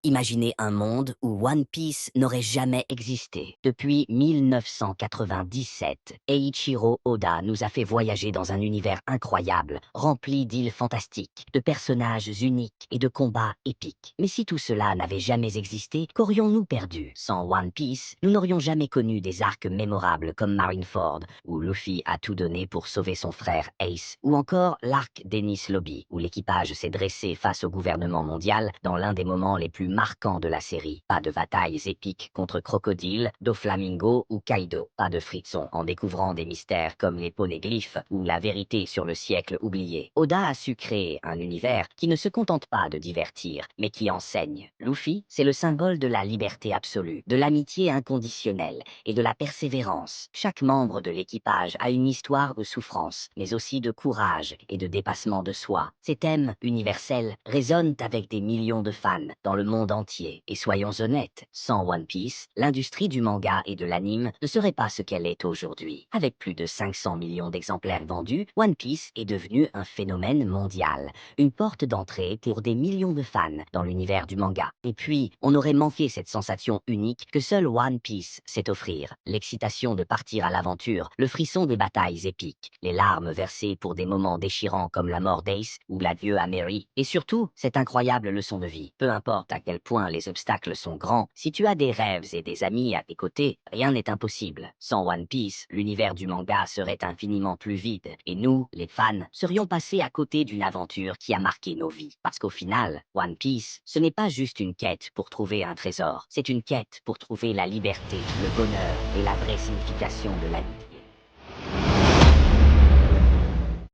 Imaginez un monde où One Piece n'aurait jamais existé. Depuis 1997, Eiichiro Oda nous a fait voyager dans un univers incroyable, rempli d'îles fantastiques, de personnages uniques et de combats épiques. Mais si tout cela n'avait jamais existé, qu'aurions-nous perdu? Sans One Piece, nous n'aurions jamais connu des arcs mémorables comme Marineford, où Luffy a tout donné pour sauver son frère Ace, ou encore l'arc d'Ennis Lobby, où l'équipage s'est dressé face au gouvernement mondial dans l'un des moments les plus marquant de la série. Pas de batailles épiques contre Crocodile, Doflamingo ou Kaido. Pas de frissons en découvrant des mystères comme les poneglyphes ou la vérité sur le siècle oublié. Oda a su créer un univers qui ne se contente pas de divertir, mais qui enseigne. Luffy, c'est le symbole de la liberté absolue, de l'amitié inconditionnelle et de la persévérance. Chaque membre de l'équipage a une histoire de souffrance, mais aussi de courage et de dépassement de soi. Ces thèmes universels résonnent avec des millions de fans dans le monde entier. Et soyons honnêtes, sans One Piece, l'industrie du manga et de l'anime ne serait pas ce qu'elle est aujourd'hui. Avec plus de 500 millions d'exemplaires vendus, One Piece est devenu un phénomène mondial, une porte d'entrée pour des millions de fans dans l'univers du manga. Et puis, on aurait manqué cette sensation unique que seul One Piece sait offrir. L'excitation de partir à l'aventure, le frisson des batailles épiques, les larmes versées pour des moments déchirants comme la mort d'Ace ou l'adieu à Mary, et surtout, cette incroyable leçon de vie. Peu importe à quel point les obstacles sont grands, si tu as des rêves et des amis à tes côtés, rien n'est impossible. Sans One Piece, l'univers du manga serait infiniment plus vide, et nous, les fans, serions passés à côté d'une aventure qui a marqué nos vies. Parce qu'au final, One Piece, ce n'est pas juste une quête pour trouver un trésor, c'est une quête pour trouver la liberté, le bonheur et la vraie signification de la vie.